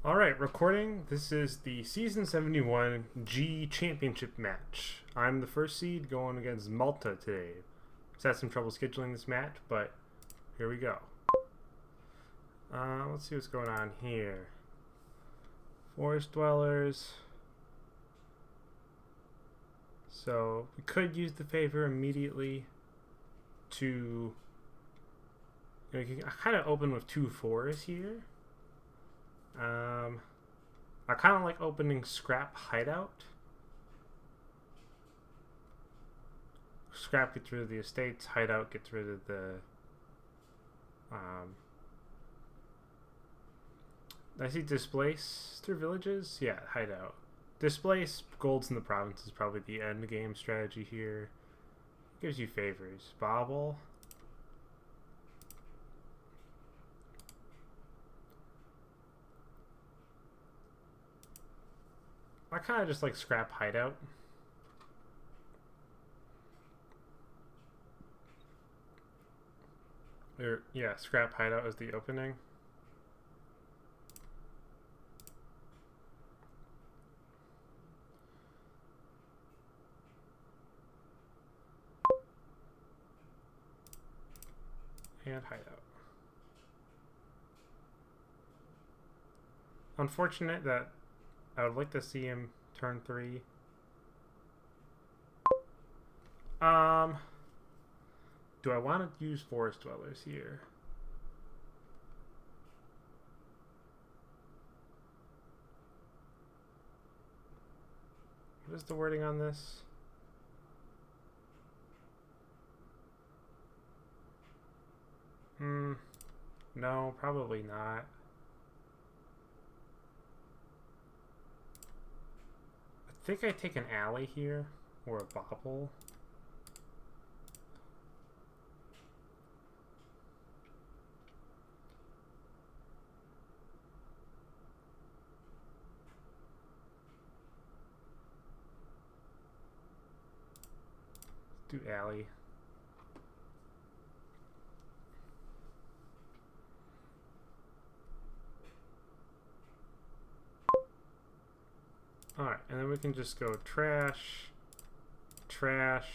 Alright, recording. This is the Season 71 G Championship match. I'm the first seed going against Malta today. Just had some trouble scheduling this match, but here we go. Let's see what's going on here. Forest Dwellers. So, we could use the favor immediately to... I kind of open with 2 forests here. I kind of like opening Scrap Hideout. Scrap gets rid of the estates, Hideout gets rid of the... I see Displace their villages? Yeah, Hideout. Displace golds in the province is probably the end game strategy here. Gives you favors. Bobble. I kind of just like Scrap Hideout. Or, yeah, Scrap Hideout is the opening. And Hideout. Unfortunate that I would like to see him turn 3. Do I want to use Forest Dwellers here? What is the wording on this? No, probably not. I think I take an alley here, or a bobble. Let's do alley. Alright, and then we can just go trash, trash.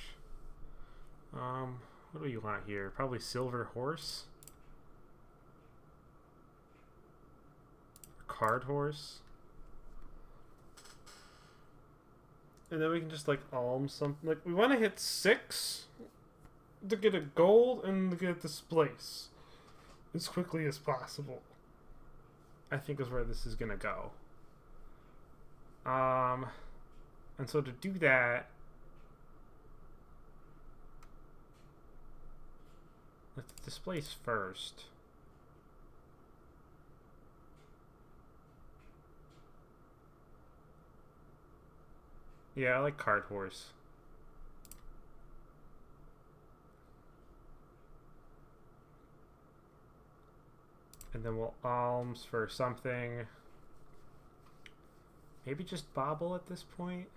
What do you want here? Probably Silver Horse? Card Horse? And then we can just like alm something. Like, we want to hit 6 to get a gold and to get Displace as quickly as possible. I think is where this is gonna go. And so to do that, let's Displace first. Yeah, I like Card Horse. And then we'll alms for something. Maybe just bobble at this point.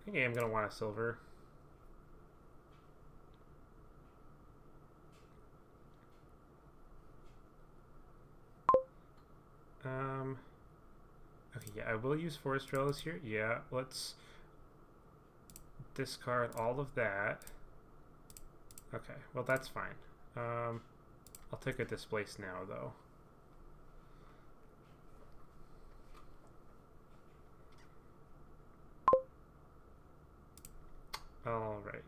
I think I'm gonna want a silver. Okay, yeah, I will use Forest Dwellers here. Yeah, let's discard all of that. Okay, well that's fine. I'll take a Displace now, though. Alright.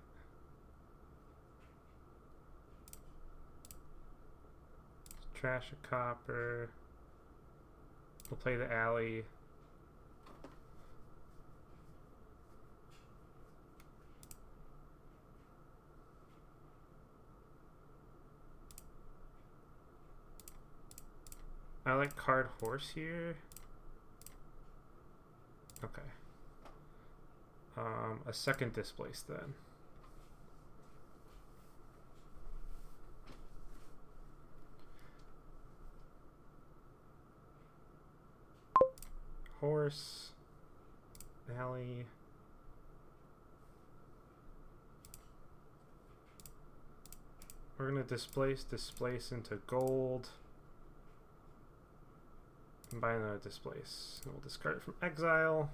Trash a copper. We'll play the alley. I like Card Horse here. Okay. A second Displace then. Horse. Alley. we're gonna displace into gold. And buy another displace. And we'll discard it from exile.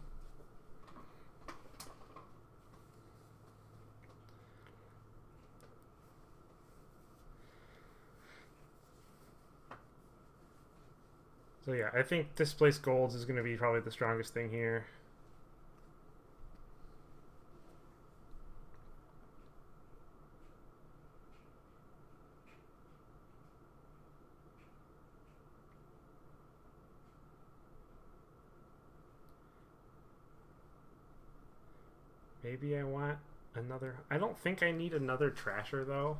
So yeah, I think displace golds is going to be probably the strongest thing here. Maybe I want another... I don't think I need another trasher though.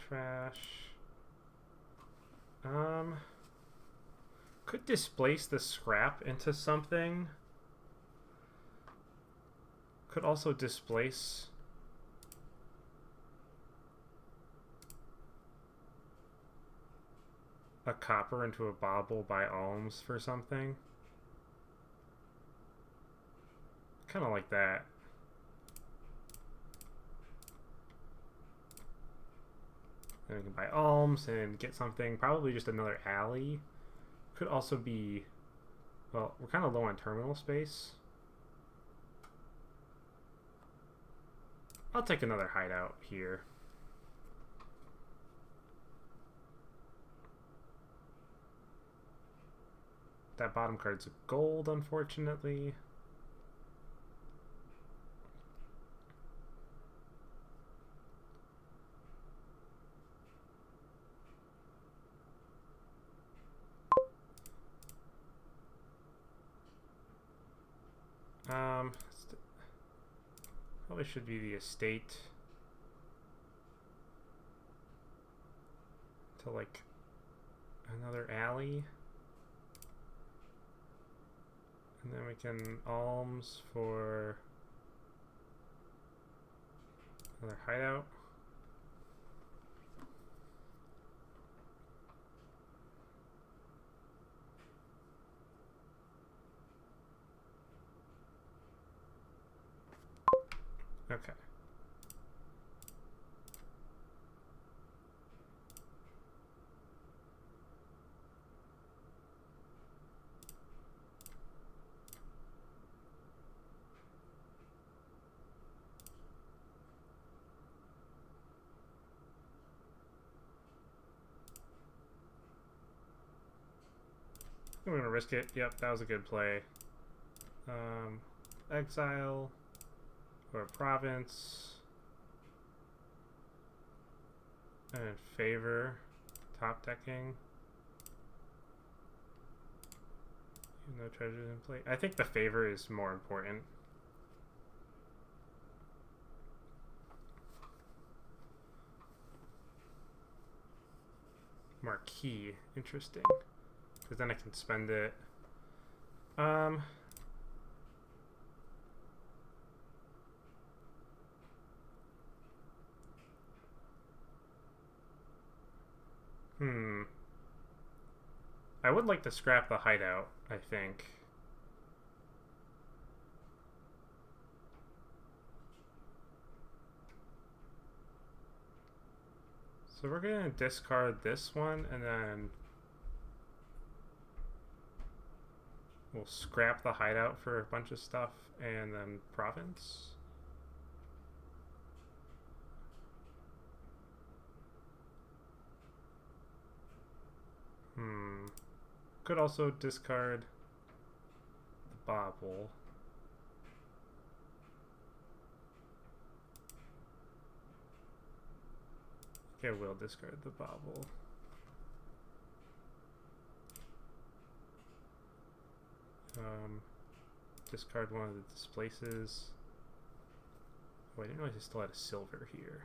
Trash. Could displace the scrap into something. Could also displace a copper into a bauble by alms for something. Kind of like that. And we can buy alms and get something. Probably just another alley. Could also be... Well, we're kind of low on terminal space. I'll take another hideout here. That bottom card's a gold, unfortunately. Probably should be the estate to like another alley. And then we can alms for another hideout. Okay. I'm gonna risk it. Yep, that was a good play. Exile or province. And favor top decking. No treasures in play. I think the favor is more important. Marquee, interesting. Because then I can spend it. I would like to scrap the hideout, I think. So we're gonna discard this one and then we'll scrap the hideout for a bunch of stuff and then province. Could also discard the bauble. Okay, we'll discard the bauble. Discard one of the displaces. Oh, I didn't realize I still had a silver here.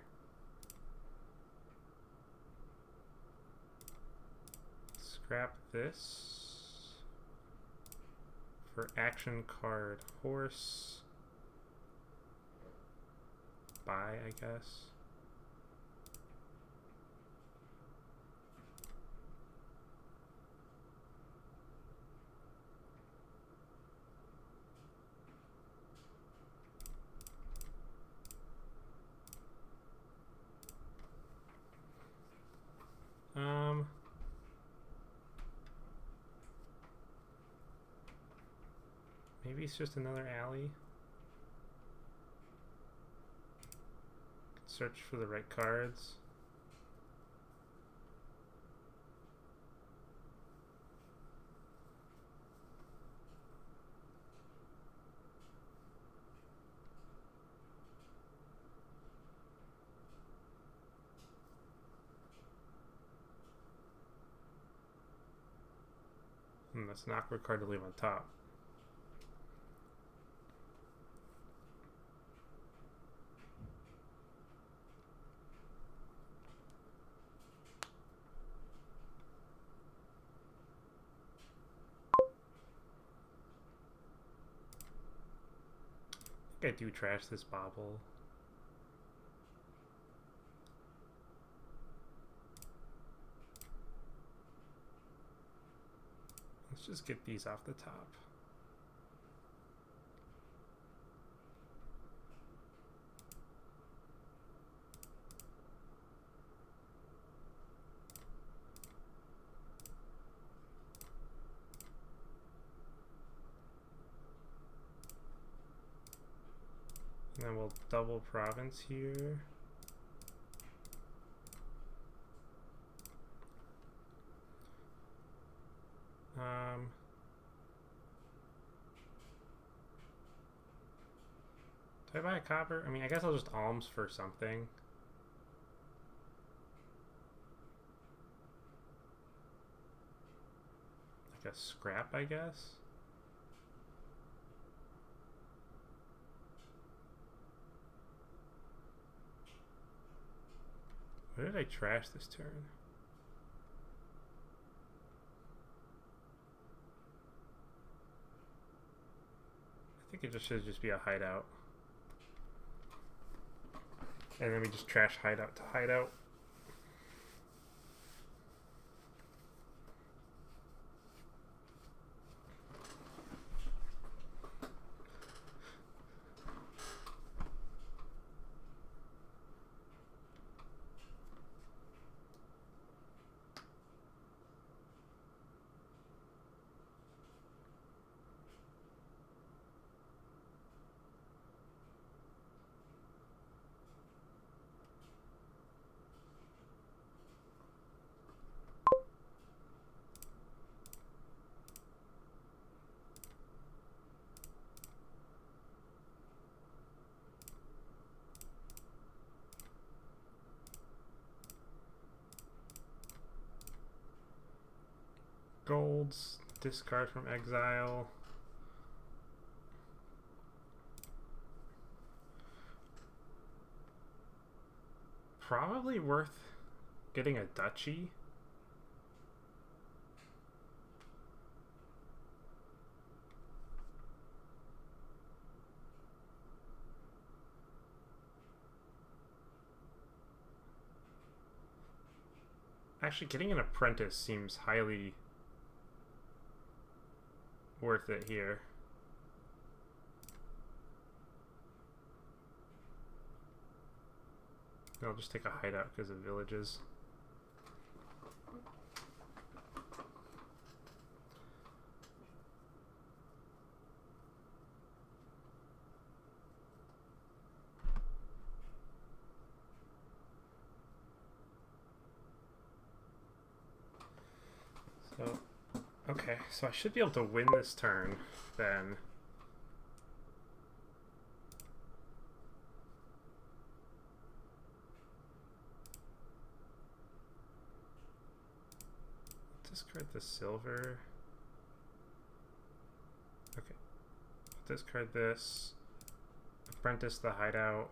Scrap this for action card horse. Buy, I guess. Maybe it's just another alley. Search for the right cards. That's an awkward card to leave on top. I think I do trash this bobble. Let's just get these off the top. And then we'll double province here. Do I buy a copper? I mean, I guess I'll just alms for something. Like a scrap, I guess. Where did I trash this turn? I think it just should just be a hideout. And then we just trash hideout to hideout. Golds, discard from exile. Probably worth getting a duchy. Actually, getting an apprentice seems highly worth it here. I'll just take a hideout because of villages. So, okay, so I should be able to win this turn then. Discard the silver. Okay. Discard this. Apprentice the hideout.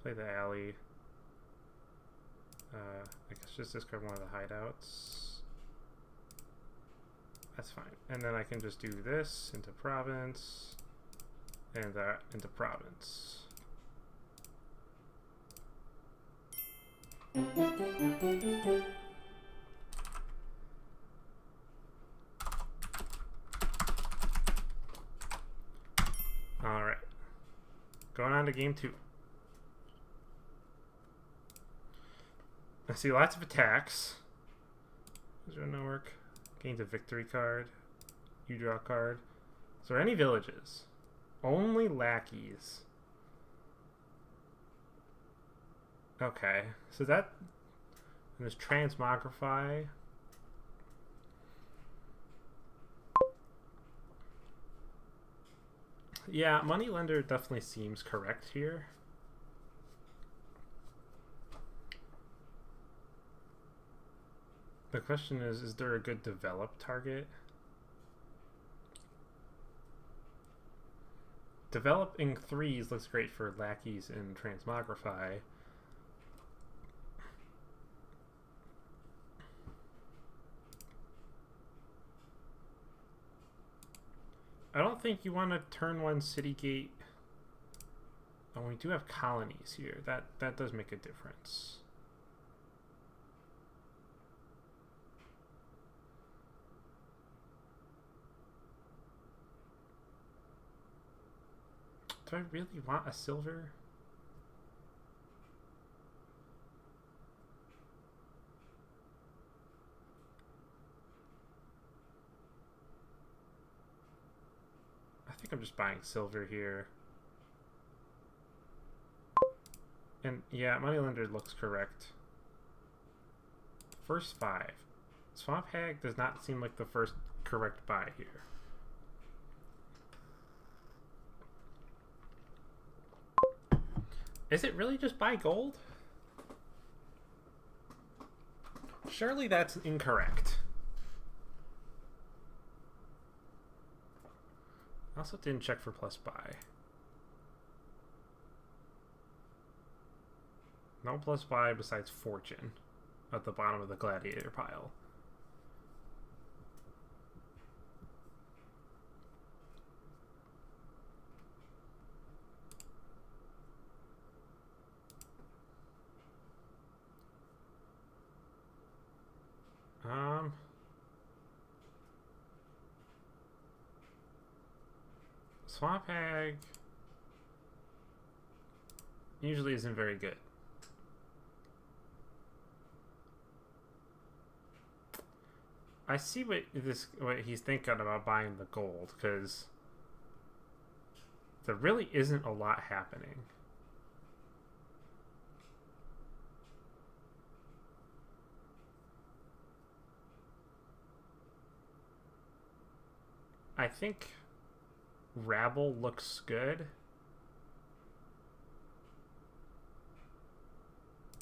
Play the alley. I guess just discard one of the hideouts. That's fine. And then I can just do this into province. And that into province. Alright. Going on to game 2. I see lots of attacks. Is there no work? Gains a victory card. You draw a card. Is there any villages? Only lackeys. Okay, so that... There's transmogrify. Yeah, moneylender definitely seems correct here. The question is there a good develop target? Developing threes looks great for lackeys and transmogrify. I don't think you want to turn one city gate. Oh, we do have colonies here. That does make a difference. Do I really want a silver? I think I'm just buying silver here. And yeah, moneylender looks correct. First 5. Swamp Hag does not seem like the first correct buy here. Is it really just buy gold? Surely that's incorrect. I also didn't check for plus buy. No plus buy besides fortune at the bottom of the gladiator pile. Swamp Hag usually isn't very good. I see what he's thinking about buying the gold, because there really isn't a lot happening. I think Rabble looks good.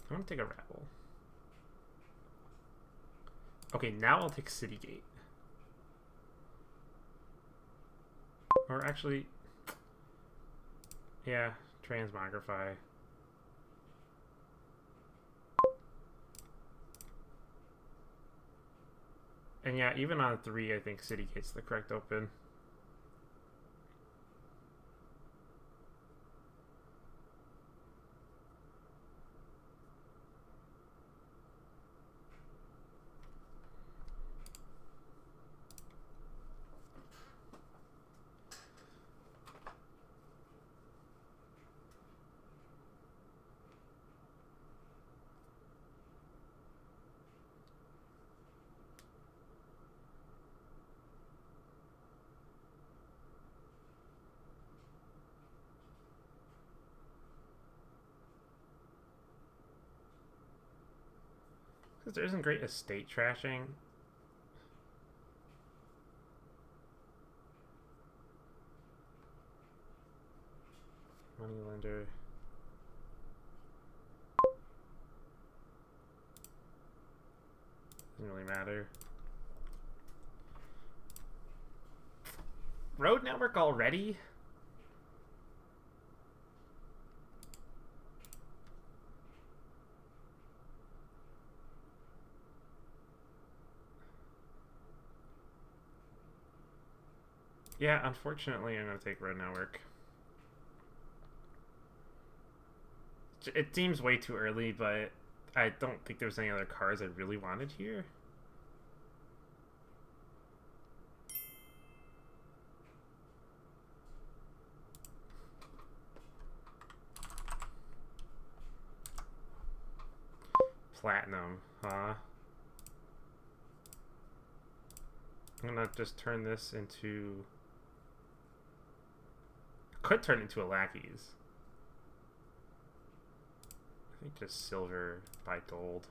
I'm gonna take a Rabble. Okay, now I'll take Citygate. Or actually, yeah, Transmogrify. And yeah, even on 3, I think Citygate's the correct open. Because there isn't great estate trashing. Moneylender. Doesn't really matter. Road network already? Yeah, unfortunately, I'm going to take Road Network. It seems way too early, but I don't think there's any other cards I really wanted here. Platinum, huh? I'm gonna just turn this into... Could turn into a lackeys. I think just silver by gold.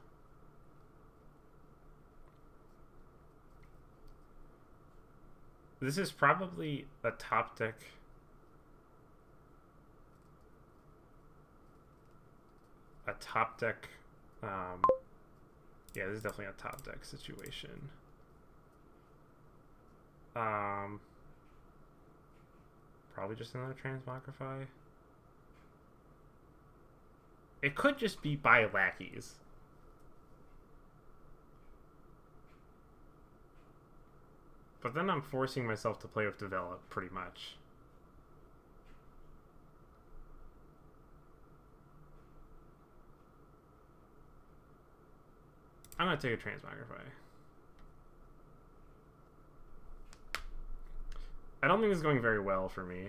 This is probably a top deck. Yeah, this is definitely a top deck situation. Probably just another transmogrify. It could just be by lackeys. But then I'm forcing myself to play with develop, pretty much. I'm gonna take a transmogrify. I don't think this is going very well for me.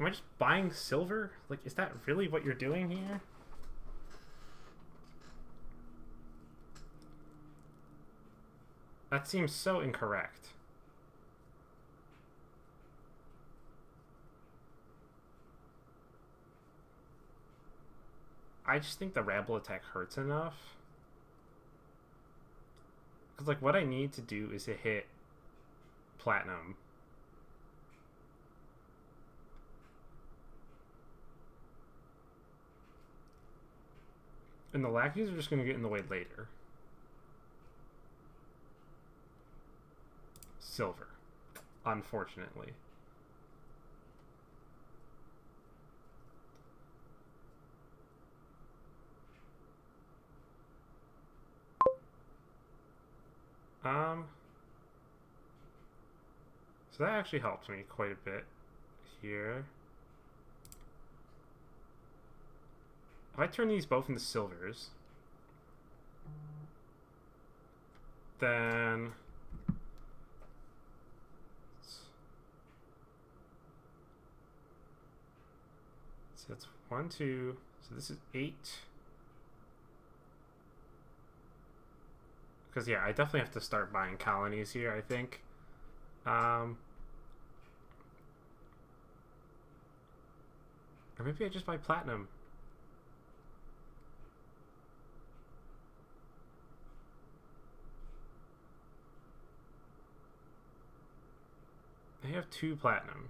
Am I just buying silver? Like, is that really what you're doing here? That seems so incorrect. I just think the Rabble attack hurts enough. Because, like, what I need to do is to hit platinum. And the lackeys are just going to get in the way later. Silver. Unfortunately. So that actually helps me quite a bit here. If I turn these both into silvers, then so that's 1, 2. So this is 8. Because yeah, I definitely have to start buying colonies here, I think. Or maybe I just buy platinum. I have 2 platinum.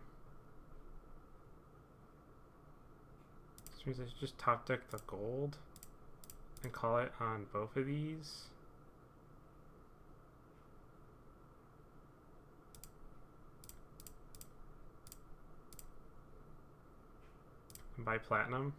Which means I should just top deck the gold and call it on both of these. And buy platinum.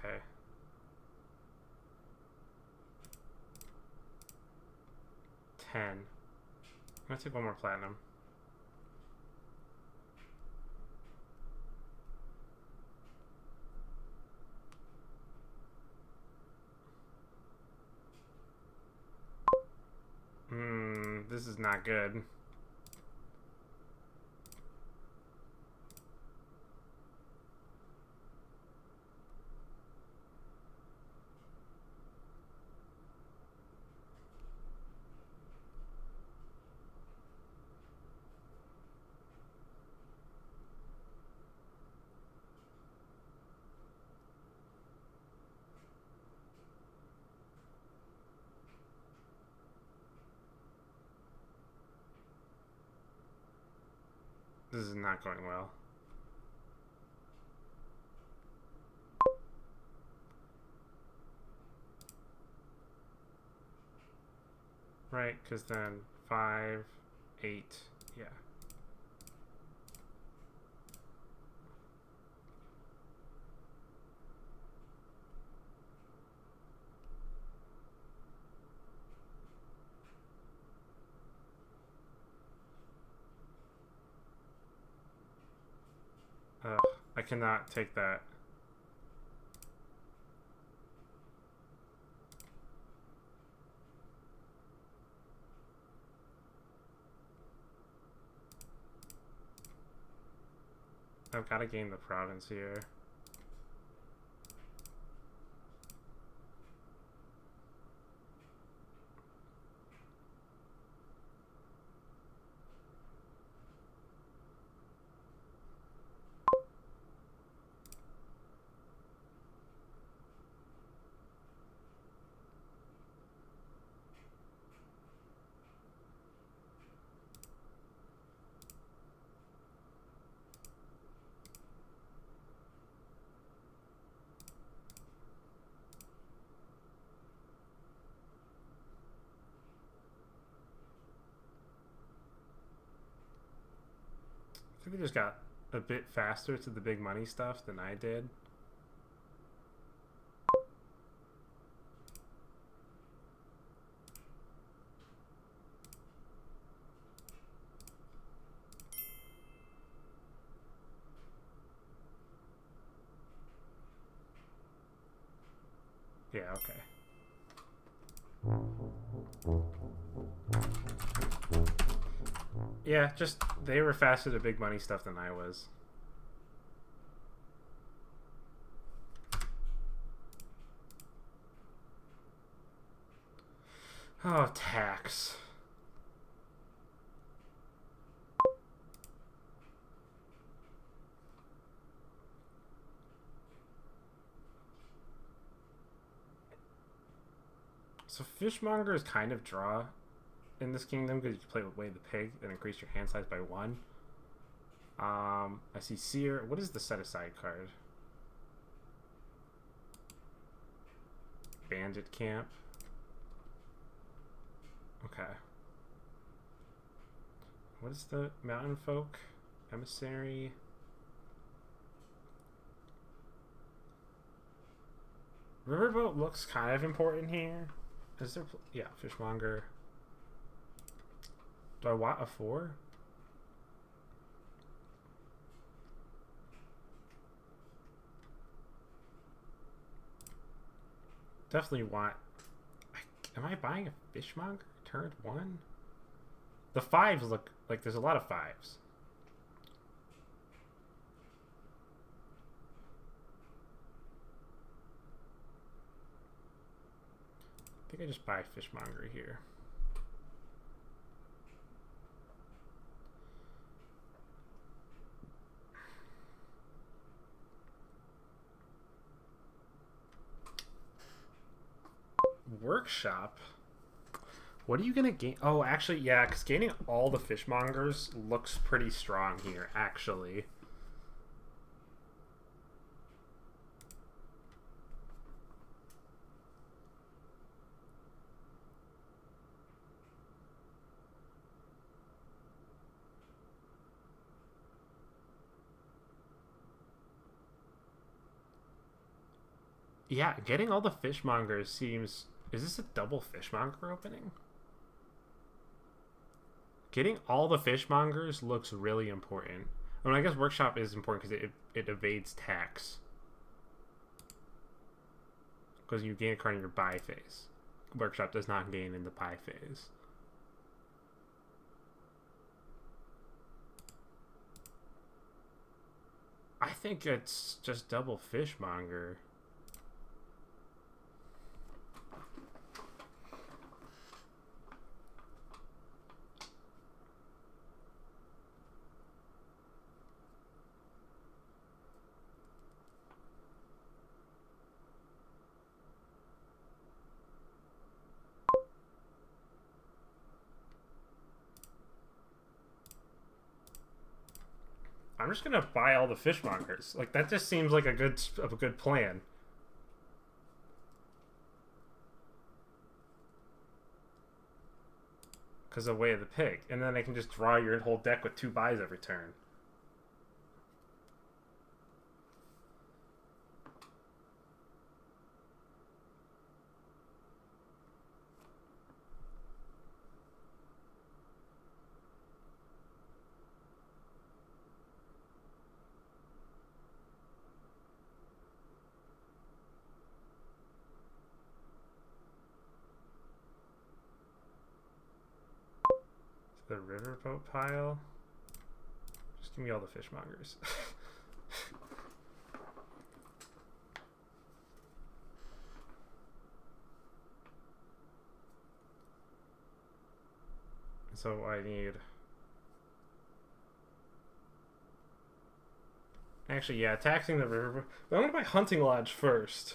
Okay. 10. I'm gonna take 1 more platinum. This is not good. This is not going well. Right, because then 5, 8, yeah. I cannot take that. I've got to gain the province here. I think they just got a bit faster to the big money stuff than I did. Yeah, okay. Yeah, just they were faster to big money stuff than I was. Oh, tax. So fishmonger is kind of draw in this kingdom because you can play with Way the Pig and increase your hand size by 1. I see Seer. What is the set aside card? Bandit Camp. Okay. What is the Mountain Folk? Emissary. Riverboat looks kind of important here. Is there... Yeah, fishmonger. Do I want a 4? Definitely want... Am I buying a fishmonger? Turn 1? The 5s look like there's a lot of 5s. I think I just buy fishmonger here. Workshop? What are you gonna gain? Oh, actually, yeah, because gaining all the fishmongers looks pretty strong here, actually. Yeah, getting all the fishmongers seems... Is this a double fishmonger opening? Getting all the fishmongers looks really important. I mean, I guess workshop is important because it evades tax. Because you gain a card in your buy phase. Workshop does not gain in the buy phase. I think it's just double fishmonger. I'm just gonna buy all the fishmongers. Like that just seems like a good plan. Because of Way of the Pig, and then I can just draw your whole deck with 2 buys every turn. another riverboat pile. Just give me all the fishmongers. So I need... Actually, yeah, taxing the river. But I'm gonna buy hunting lodge first.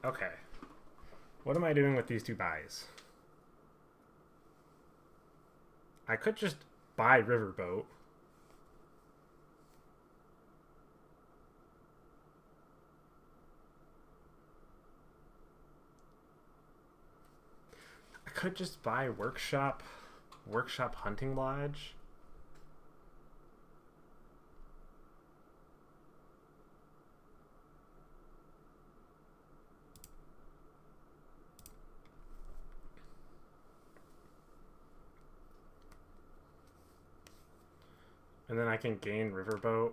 Okay. What am I doing with these two buys? I could just buy riverboat. I could just buy workshop hunting lodge. And then I can gain riverboat.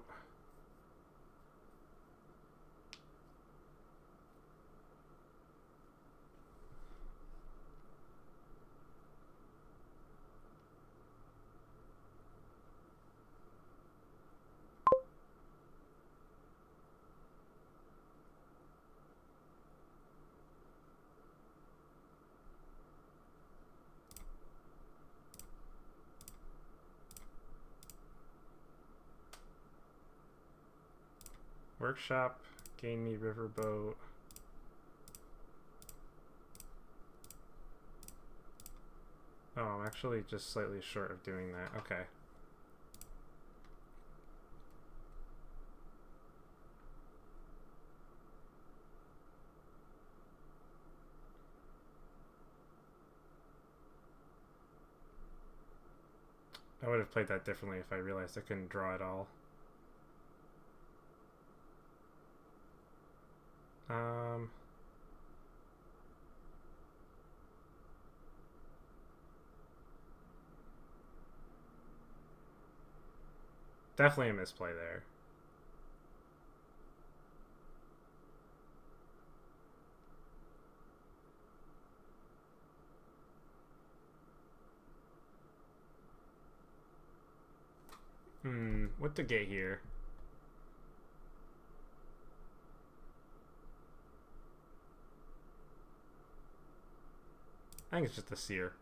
Workshop, gain me riverboat. Oh, I'm actually just slightly short of doing that. Okay. I would have played that differently if I realized I couldn't draw at all. Definitely a misplay there. What to get here? I think it's just a seer.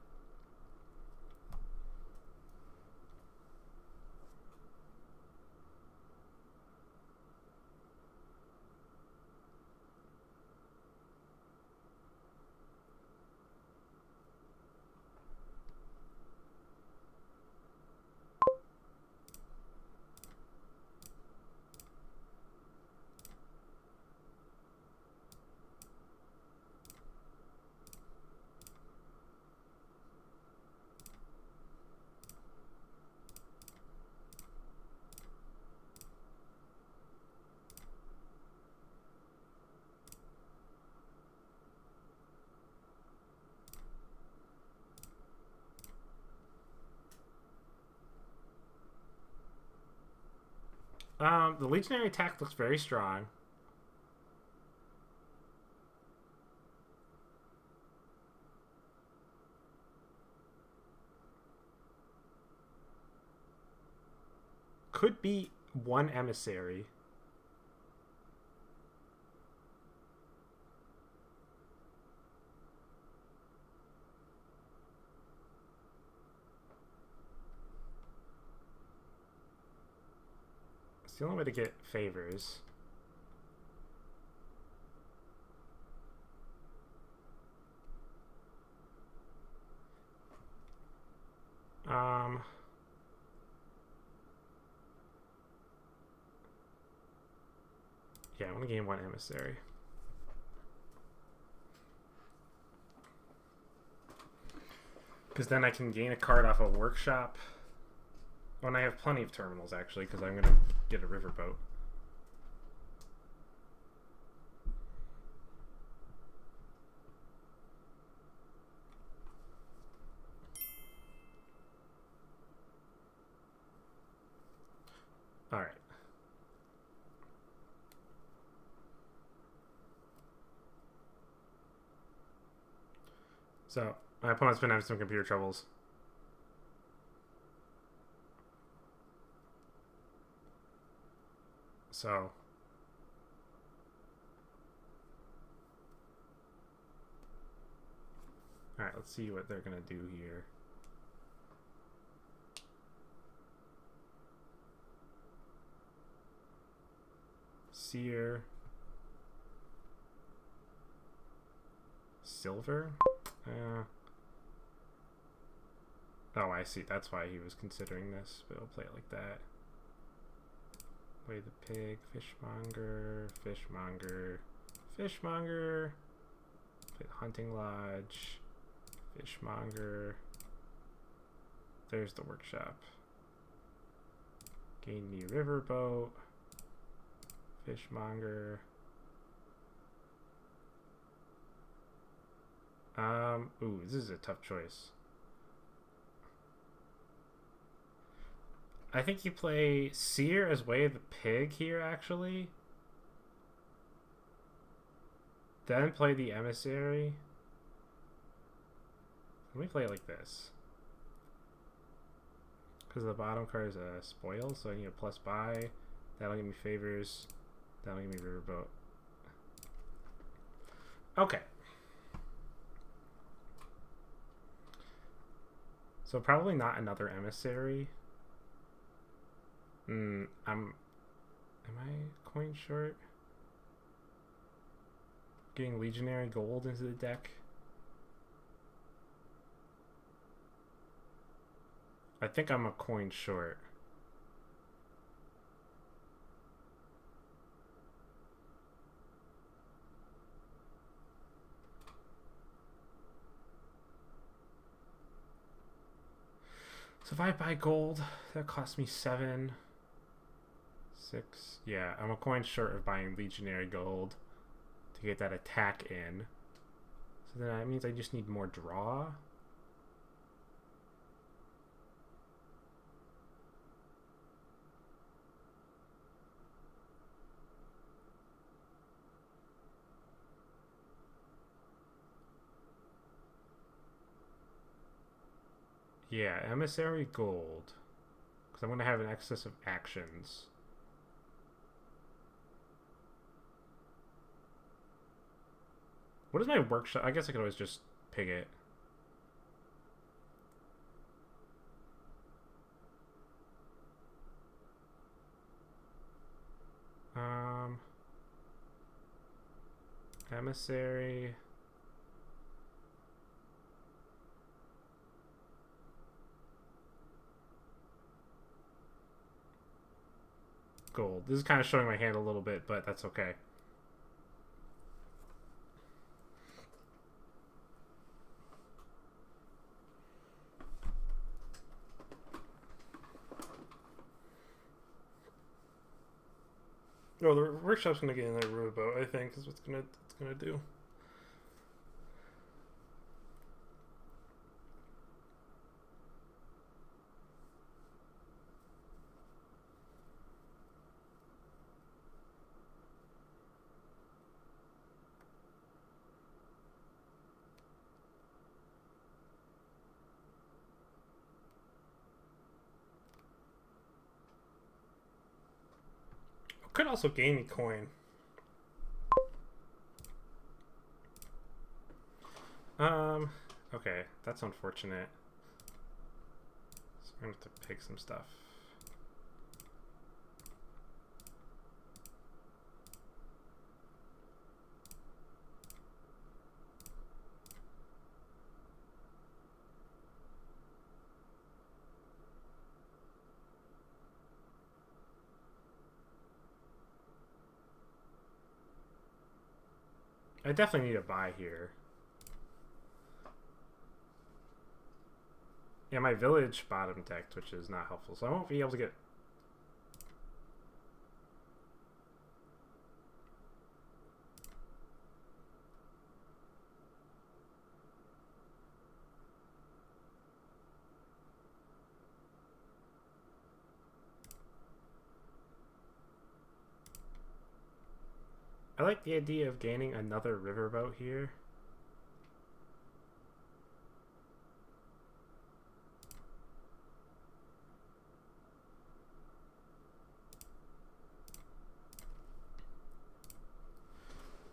The legionary attack looks very strong. Could be one emissary. It's the only way to get favors. Yeah, I want to gain one emissary. Because then I can gain a card off a workshop. Oh, and I have plenty of terminals, actually, because I'm going to get a riverboat. So, my opponent's been having some computer troubles. So... Alright, let's see what they're gonna do here. Seer. Silver? Oh, I see. That's why he was considering this. But I'll play it like that. Play the pig. Fishmonger. Fishmonger. Fishmonger. Play the hunting lodge. Fishmonger. There's the workshop. Gain me riverboat. Fishmonger. Ooh, this is a tough choice. I think you play Seer as Way of the Pig here, actually. Then play the Emissary. Let me play it like this. Because the bottom card is a spoil, so I need a plus buy. That'll give me favors. That'll give me riverboat. Okay. So probably not another emissary. Am I coin short? Getting legionary gold into the deck. I think I'm a coin short. So if I buy gold, that costs me 7, 6. Yeah, I'm a coin short of buying legionary gold to get that attack in. So then that means I just need more draw. Yeah, emissary gold. Because I'm going to have an excess of actions. What is my workshop? I guess I could always just pig it. Emissary. Gold. This is kind of showing my hand a little bit, but that's okay. Oh, the workshop's gonna get in there riverboat, I think, is what's gonna do. Could also gain me coin. Okay, that's unfortunate. So I'm gonna have to pick some stuff. I definitely need a buy here. Yeah, my village bottom decked, which is not helpful, so I won't be able to get... I like the idea of gaining another riverboat here.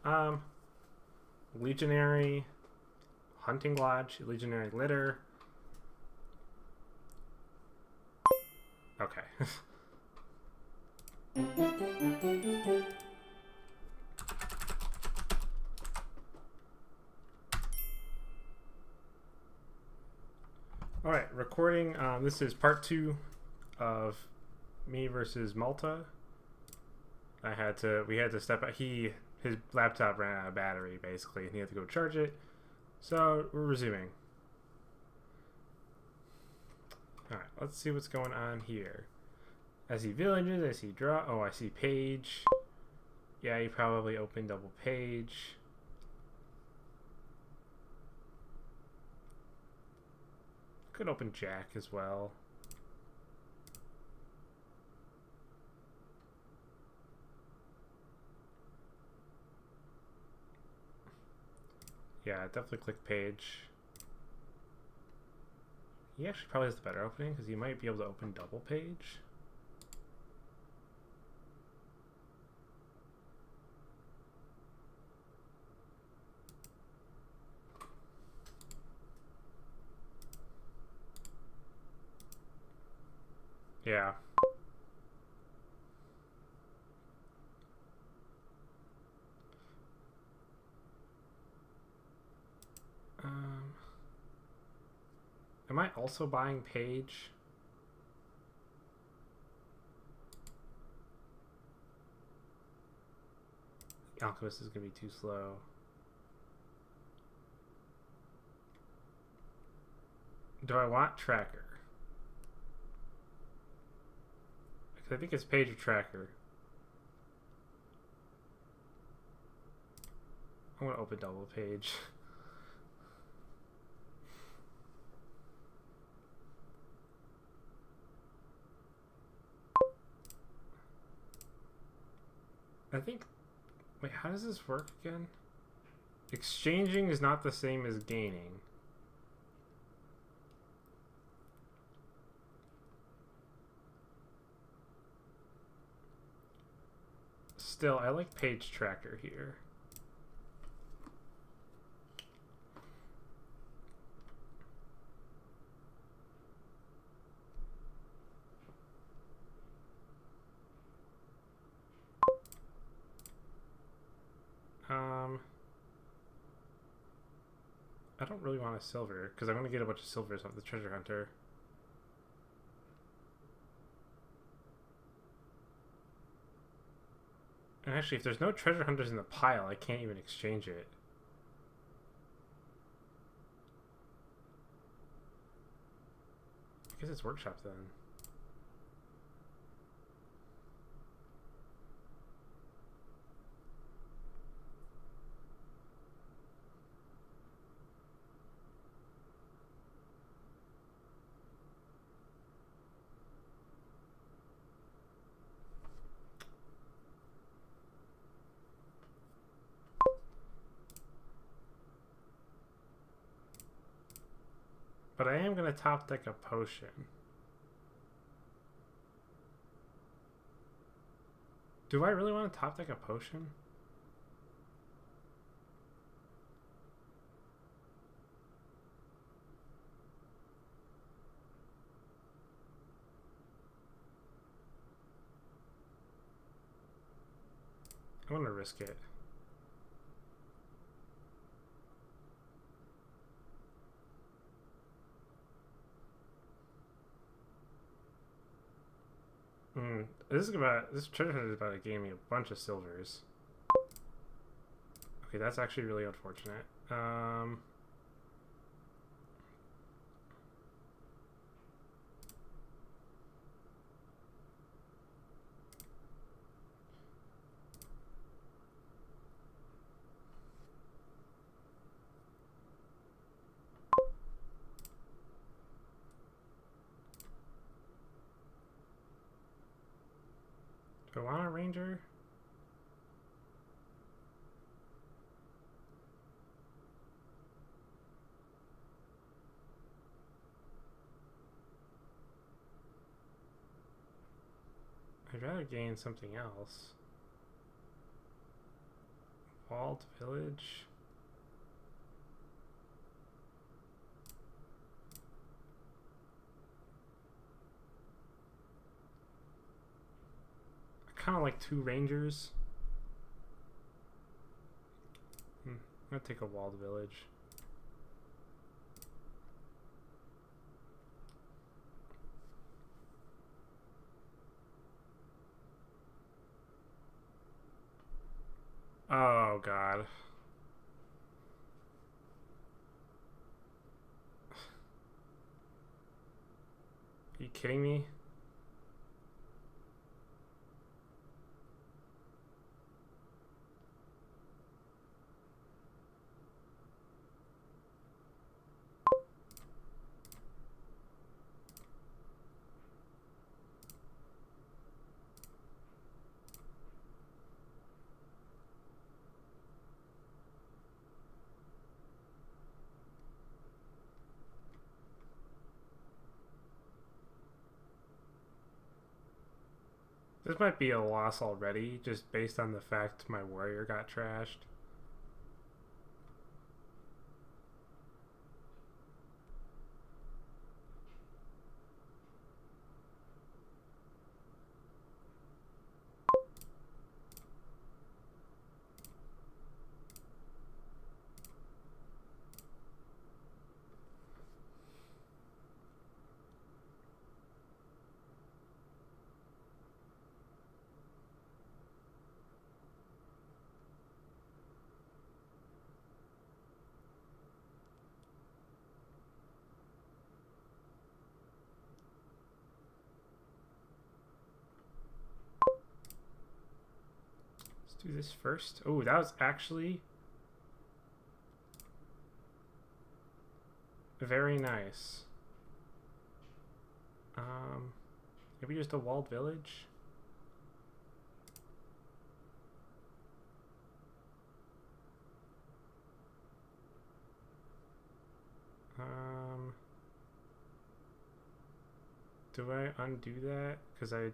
Um, Legionary Hunting Lodge, Legionary Litter. Okay. All right, recording. This is part 2 of me versus Malta. We had to step out. His laptop ran out of battery basically, and he had to go charge it. So we're resuming. All right, let's see what's going on here. I see villages. I see draw. Oh, I see page. Yeah, you probably opened double page. Could open Jack as well. Yeah, definitely click page. He actually probably has the better opening because you might be able to open double page. Yeah. Am I also buying page? Alchemist is going to be too slow. Do I want tracker? Because I think it's page or tracker. I want to open double page. I think... Wait, how does this work again? Exchanging is not the same as gaining. Still, I like page tracker here. I don't really want a silver, because I'm going to get a bunch of silvers off the treasure hunter. And actually, if there's no treasure hunters in the pile, I can't even exchange it. I guess it's workshop then. But I am going to top deck a potion. Do I really want to top deck a potion? I want to risk it. This treasure hunt is about to gain me a bunch of silvers. Okay, that's actually really unfortunate. Do I want a ranger? I'd rather gain something else. walled village. I kind of like 2 rangers. I'm gonna take a walled village. Oh god. Are you kidding me? This might be a loss already, just based on the fact my warrior got trashed. Do this first. Oh, that was actually very nice. Maybe just a walled village. Do I undo that? Because I...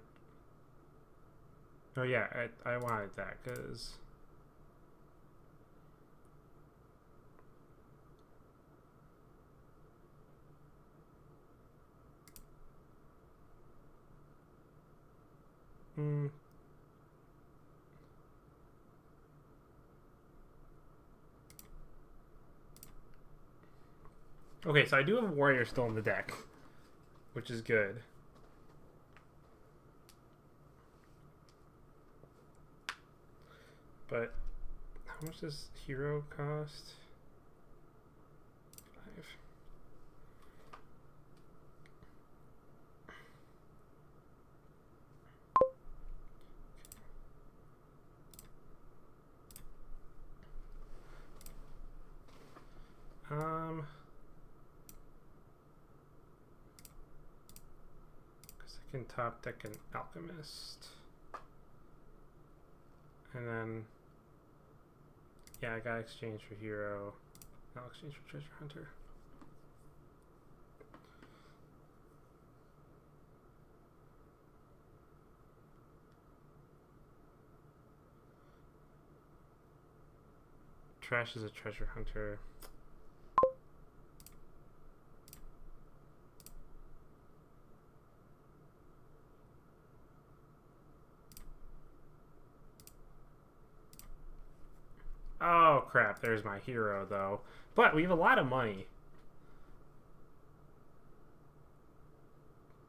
Oh yeah, I wanted that because... Okay, so I do have a warrior still in the deck, which is good. But how much does hero cost? 5. Because I can top deck an alchemist. And then, yeah, I gotta exchange for hero. I'll exchange for treasure hunter. Trash is a treasure hunter. Oh crap, there's my hero though. But we have a lot of money.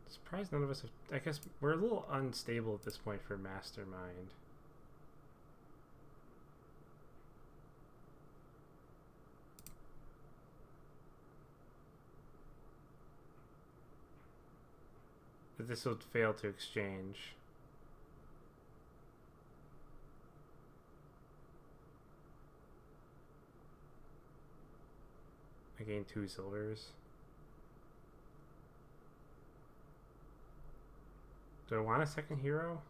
Surprised none of us have... I guess we're a little unstable at this point for Mastermind. But this will fail to exchange. I gained 2 silvers. Do I want a second hero?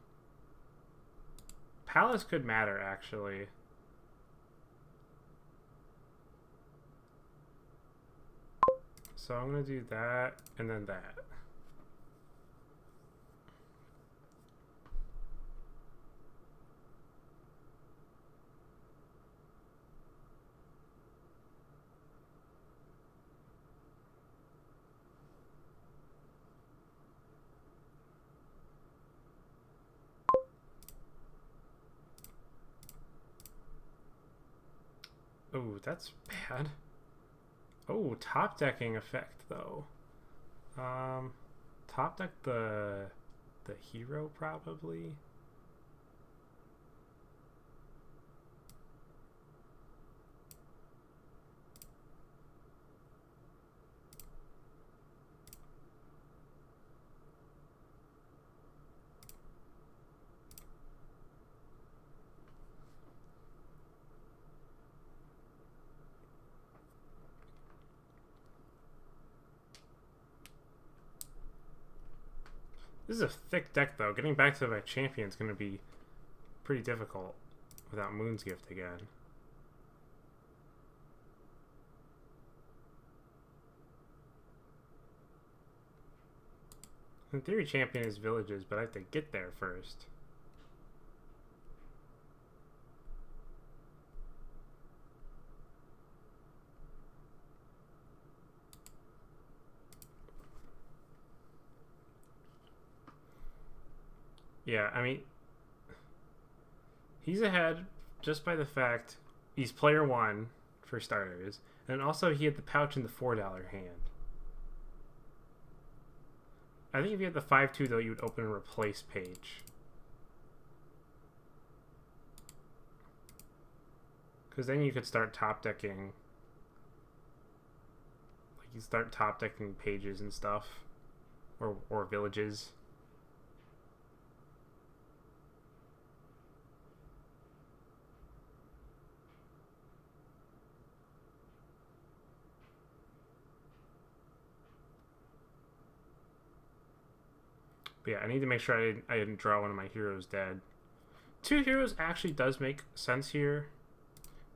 Palace could matter, actually. So I'm going to do that, and then that. Oh, that's bad. Oh, top decking effect though. Top deck the hero probably. This is a thick deck though. Getting back to my champion is going to be pretty difficult without Moon's Gift again. In theory, champion is villages, but I have to get there first. Yeah, I mean, he's ahead just by the fact he's player 1 for starters, and also he had the pouch in the $4 hand. I think if you had the 5-2 though, you would open a replace page. Because then you could start top decking. Like you start top decking pages and stuff, or villages. But yeah, I need to make sure I didn't draw one of my heroes dead. 2 heroes actually does make sense here.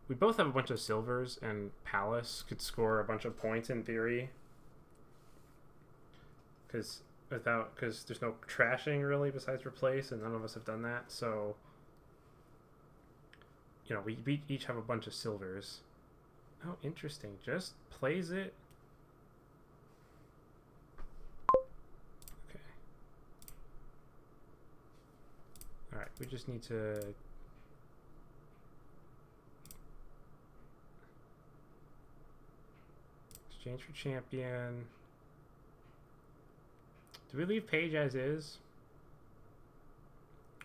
We both have a bunch of silvers, and Palace could score a bunch of points in theory. Because there's no trashing really besides replace, and none of us have done that. So, you know, we each have a bunch of silvers. Oh, interesting. Just plays it. Alright, we just need to exchange for champion. Do we leave page as is?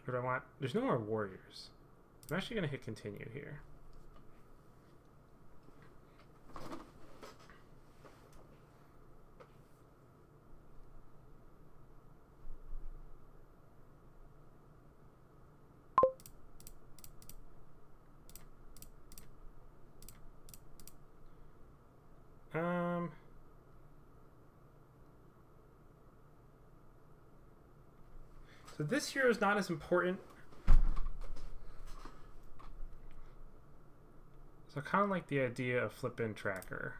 Or do I want... There's no more warriors. I'm actually going to hit continue here. So this hero is not as important. So I kind of like the idea of flip-in tracker.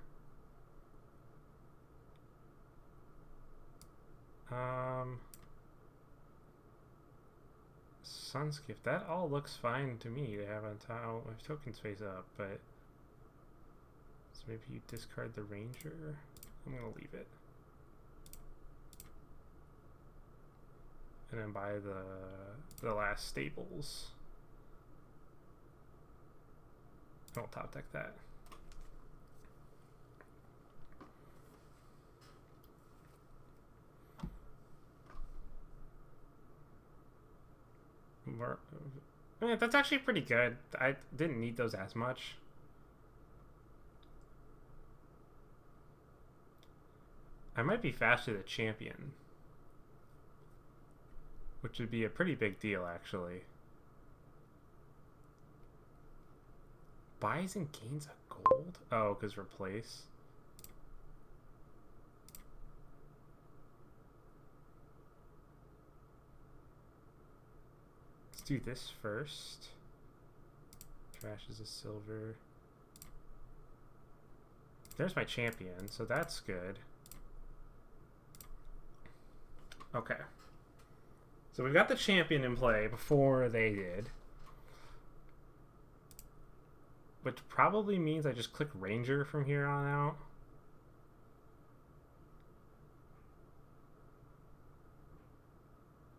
Sun's Gift. That all looks fine to me. They have on top. My tokens face up, but so maybe you discard the Ranger. I'm gonna leave it. And then buy the last staples. I'll top deck that. Yeah, that's actually pretty good. I didn't need those as much. I might be faster than champion, which would be a pretty big deal, actually. Buys and gains a gold? Oh, because replace. Let's do this first. Trash is a silver. There's my champion, so that's good. Okay. So we've got the champion in play before they did. Which probably means I just click Ranger from here on out.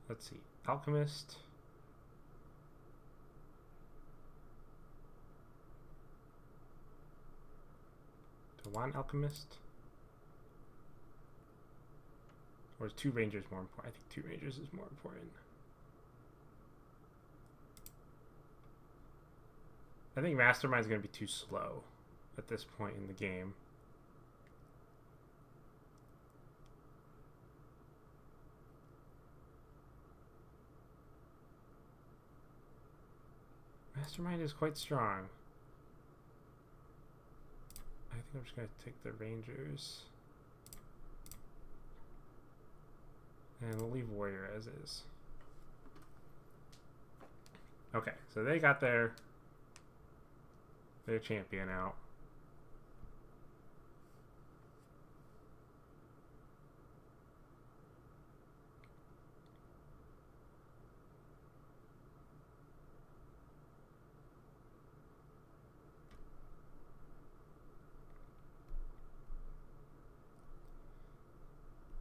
Let's see. Alchemist. want alchemist? Or is 2 rangers more important? I think 2 rangers is more important. I think mastermind's going to be too slow at this point in the game. Mastermind is quite strong. I think I'm just going to take the rangers. And we'll leave warrior as is. Okay, so they got their champion out.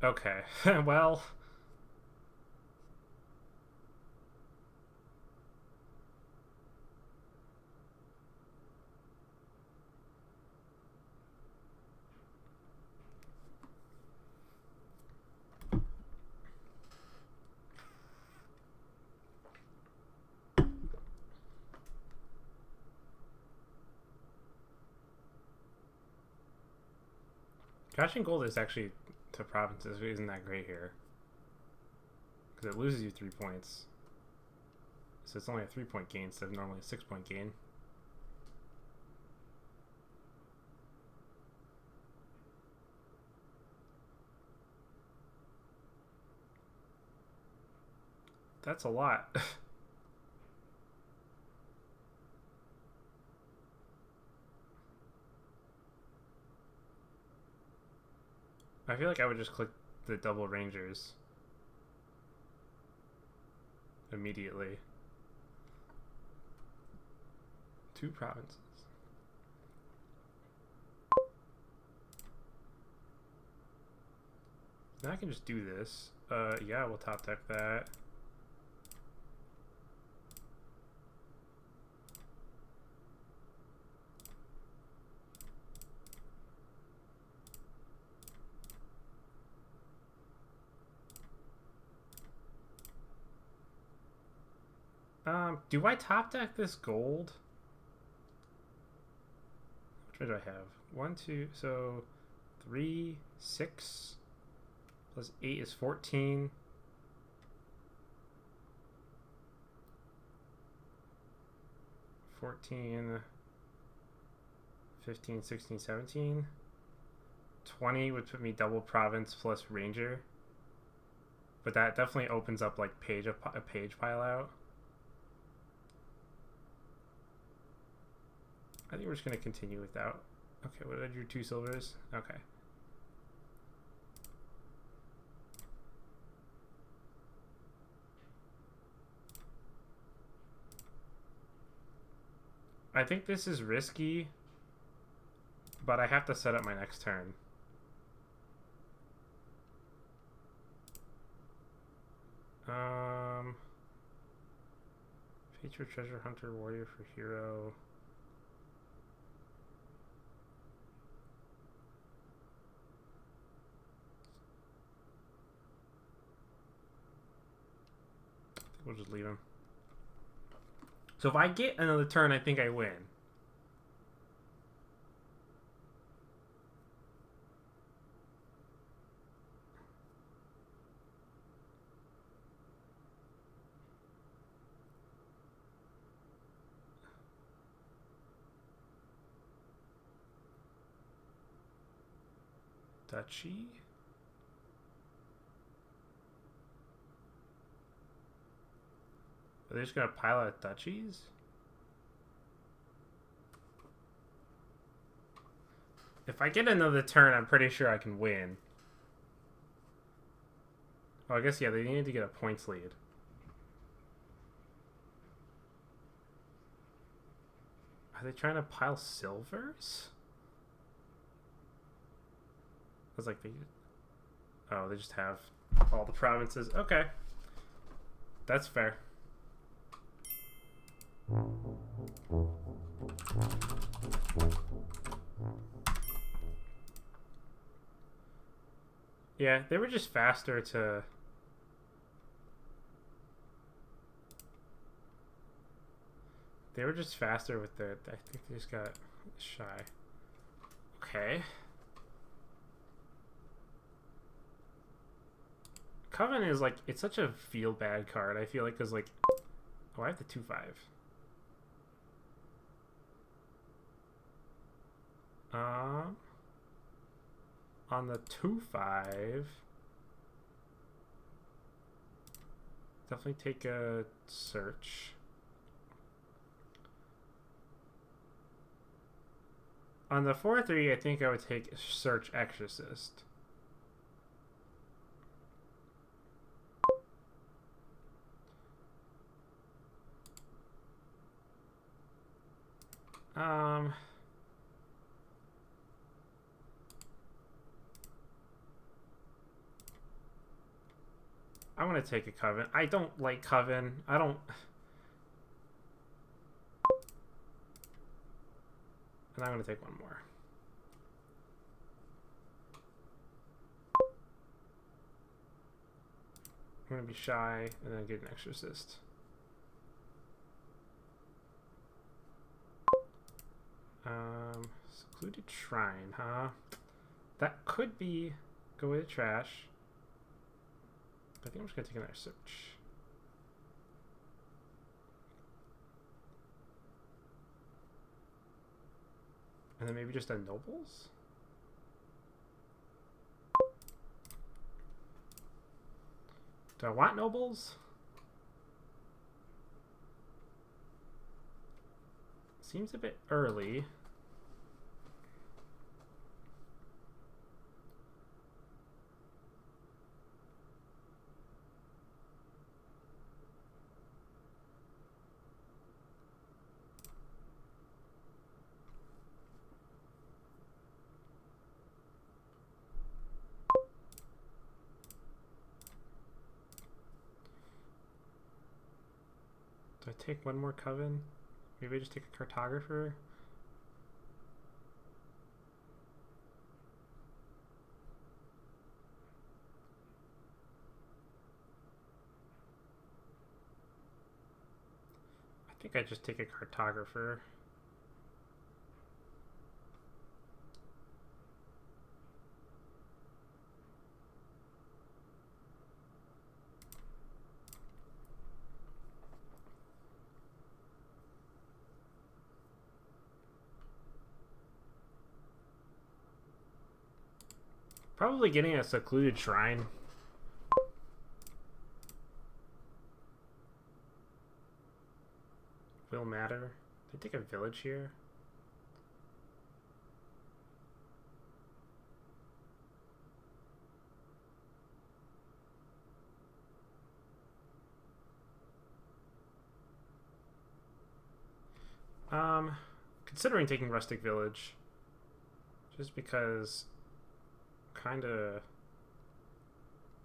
Okay, well... Catching gold is actually, to provinces, isn't that great here. Because it loses you 3 points. So it's only a 3-point gain instead of normally a 6-point gain. That's a lot. I feel like I would just click the double rangers immediately. 2 provinces. Now I can just do this. Yeah, we'll top deck that. Do I top deck this gold? Which one do I have? 1, 2, so 3, 6 plus 8 is 14. 14, 15, 16, 17. 20 would put me double province plus ranger. But that definitely opens up like a page pile out. I think we're just going to continue without. Okay, what did I do? 2 silvers? Okay. I think this is risky, but I have to set up my next turn. Feature treasure hunter, warrior for hero. We'll just leave him. So if I get another turn, I think I win. Duchy? Are they just going to pile out duchies? If I get another turn, I'm pretty sure I can win. Oh, I guess, yeah, they needed to get a points lead. Are they trying to pile silvers? I was like, oh, they just have all the provinces. Okay. That's fair. Yeah, they were just faster to... They were just faster with the... I think they just got shy. Okay. Coven is like... It's such a feel-bad card, I feel like, because like... Oh, I have the 2/5. On the 2/5... Definitely take a search. On the 4/3, I think I would take search exorcist. I want to take a Coven. I don't like Coven. I don't... And I'm going to take one more. I'm going to be shy and then get an exorcist. Secluded Shrine, huh? That could be... Go away to trash. I think I'm just going to take another search. And then maybe just a Nobles? Do I want Nobles? Seems a bit early. Do I take one more Coven? Maybe I just take a Cartographer? I think I just take a Cartographer. Probably getting a Secluded Shrine. Will matter. Did I take a village here? Considering taking Rustic Village. Just because... Kinda...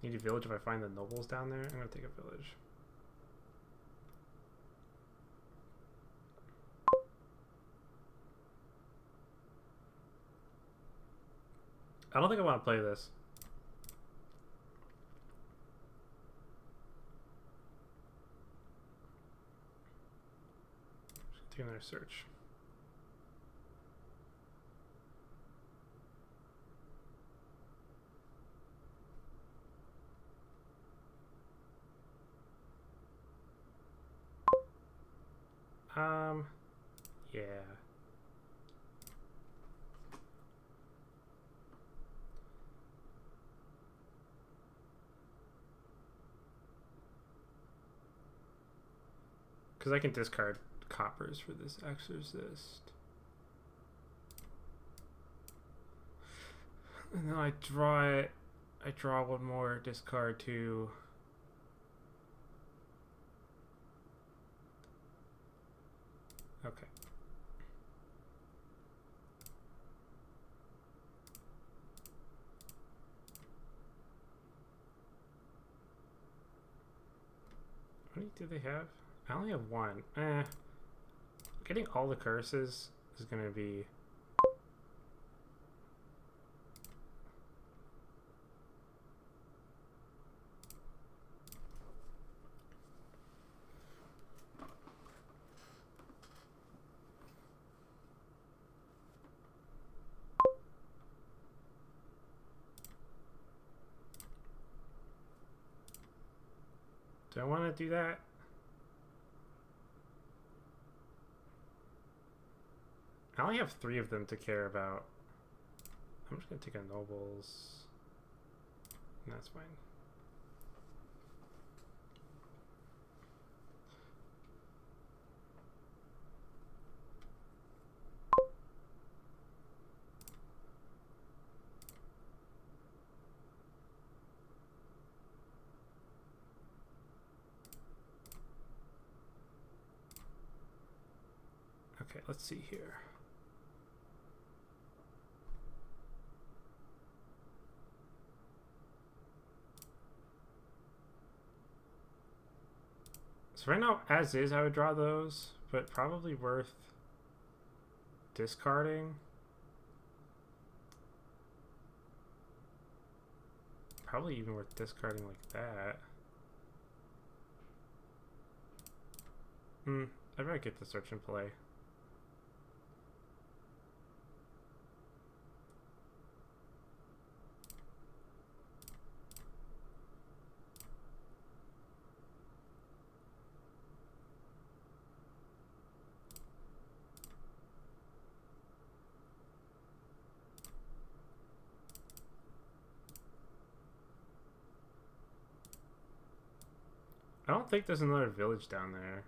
Need a village if I find the nobles down there. I'm gonna take a village. I don't think I want to play this. Just do another search. Yeah. Because I can discard coppers for this exorcist. And then I draw it. I draw one more, discard two. Okay. How many do they have? I only have one. Getting all the curses is gonna be... Do I want to do that? I only have 3 of them to care about. I'm just going to take a nobles. And that's fine. Okay, let's see here. So right now, as is, I would draw those, but probably worth discarding. Probably even worth discarding like that. I'd rather get the search and play. I don't think there's another village down there.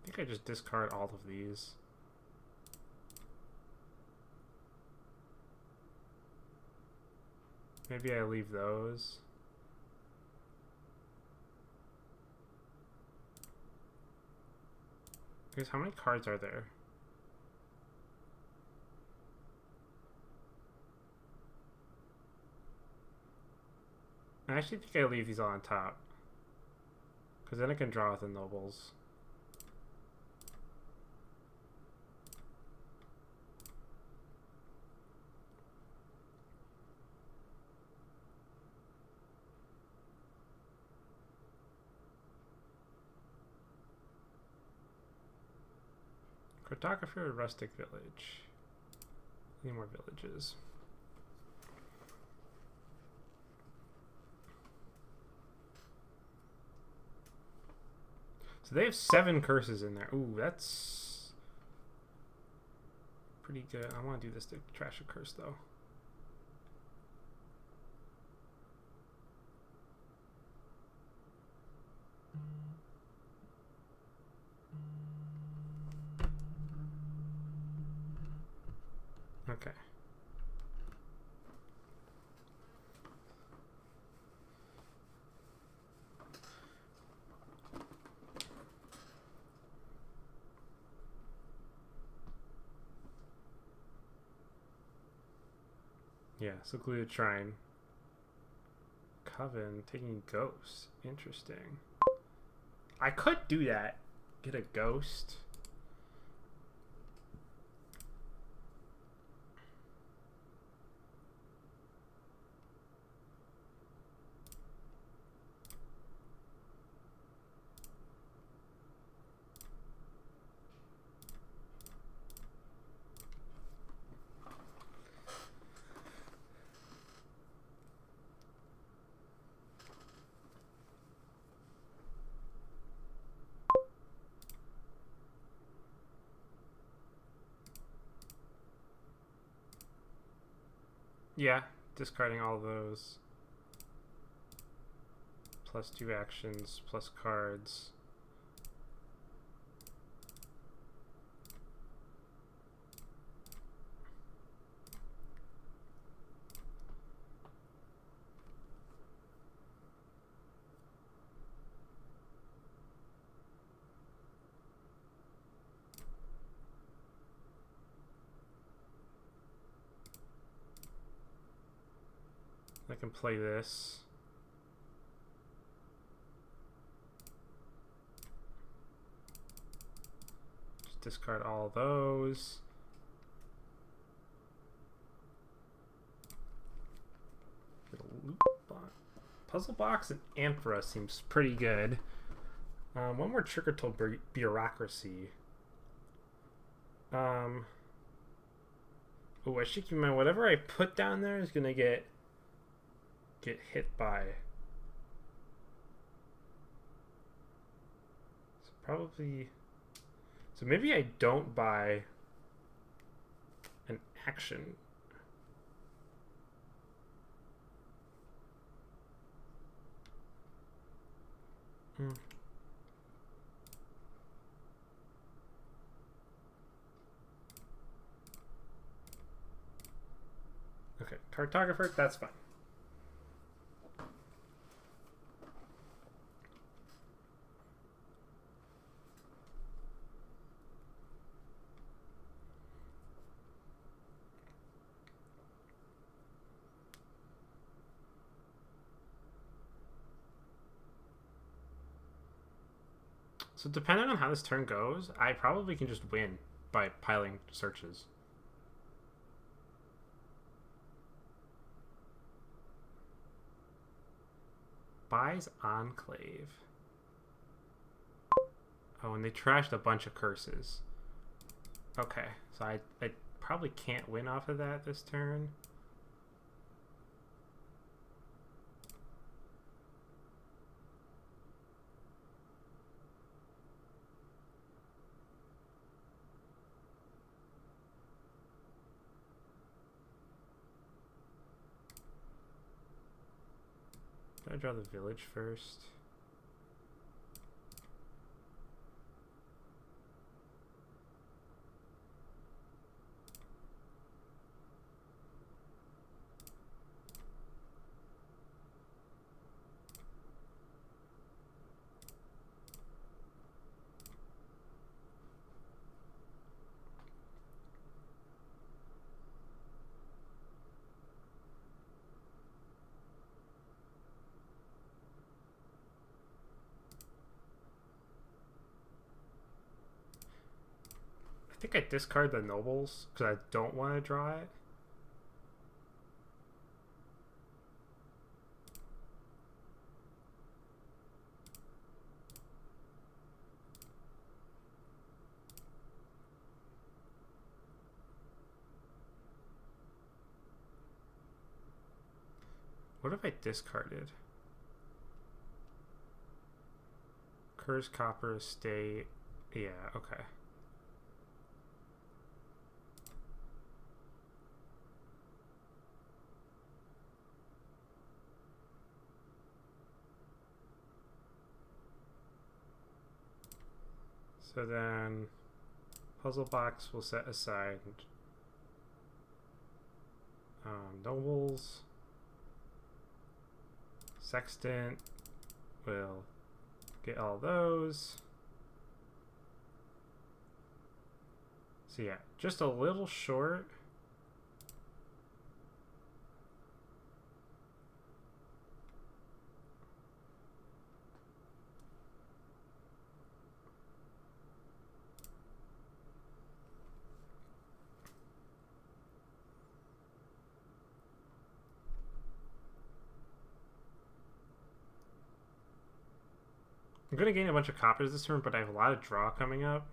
I think I just discard all of these. Maybe I leave those. I guess how many cards are there? I actually think I leave these all on top. Because then I can draw with the nobles. Cartographer or rustic village? Need more villages. So they have 7 curses in there. Ooh, that's pretty good. I want to do this to trash a curse, though. Okay. Yeah, secluded shrine. Coven taking ghosts. Interesting. I could do that. Get a ghost. Yeah, discarding all those. Plus 2 actions, plus cards. I can play this. Just discard all those. Get a loot box. Puzzle box and Amphora seems pretty good. One more trigger tool bureaucracy. Oh, I should keep in mind whatever I put down there is gonna get hit by. So probably. So maybe I don't buy an action. Okay, cartographer, that's fine. So depending on how this turn goes, I probably can just win by piling searches. Buys Enclave. Oh, and they trashed a bunch of curses. Okay, so I probably can't win off of that this turn. Did I draw the village first? I think I discard the nobles because I don't want to draw it. What if I discarded? Curse Copper Estate. Yeah, okay. So then puzzle box will set aside nobles. Sextant will get all those. So yeah, just a little short. I'm going to gain a bunch of coppers this turn, but I have a lot of draw coming up.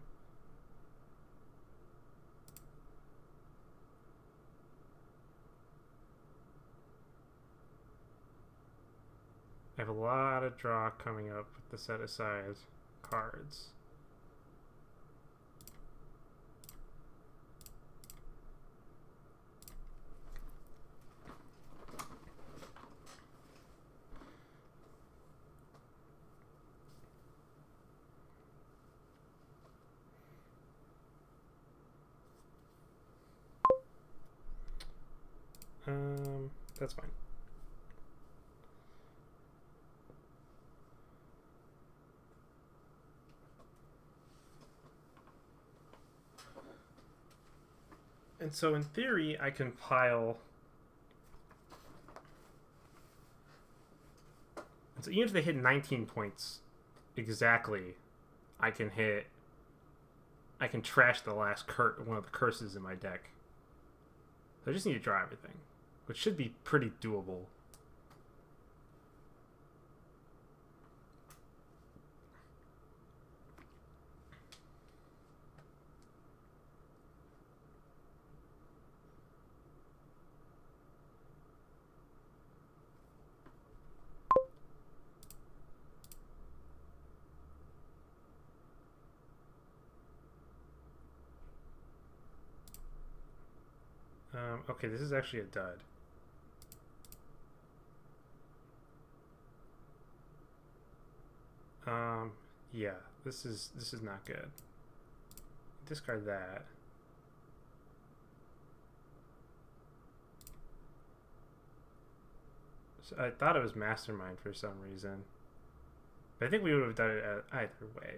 I have a lot of draw coming up with the set aside cards. That's fine. And so in theory, I can pile. And so even if they hit 19 points exactly, I can trash the last one of the curses in my deck. So I just need to draw everything, which should be pretty doable. Okay, this is actually a dud. Yeah, this is not good. Discard that. So I thought it was Mastermind for some reason. But I think we would have done it either way.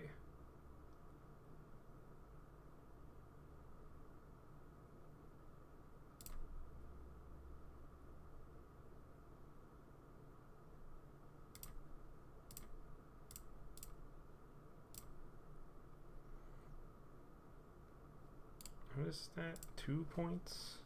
What is that? 2 points?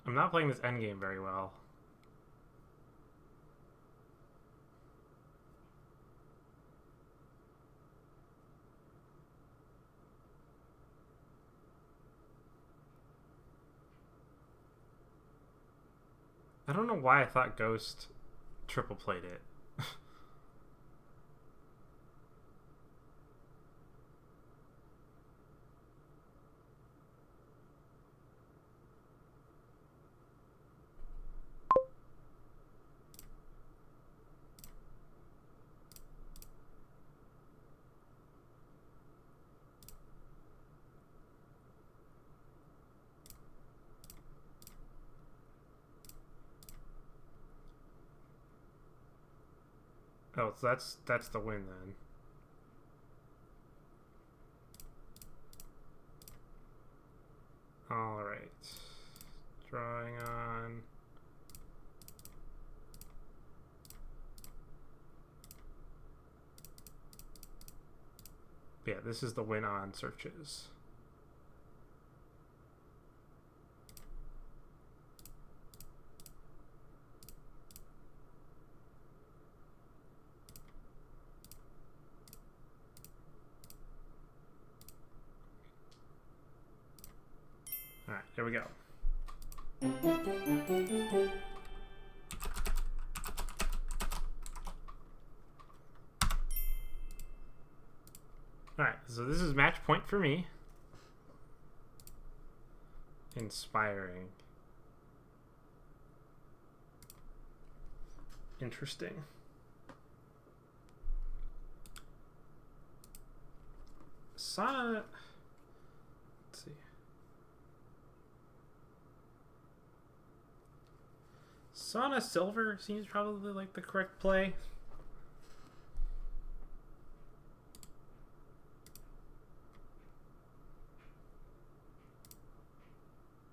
I'm not playing this endgame very well. I don't know why I thought Ghost triple played it. Oh, so that's the win then. All right. Drawing on. Yeah, this is the win on searches. All right, here we go. All right, so this is match point for me. Inspiring. Interesting. Sana. Let's see. Sana Silver seems probably like the correct play.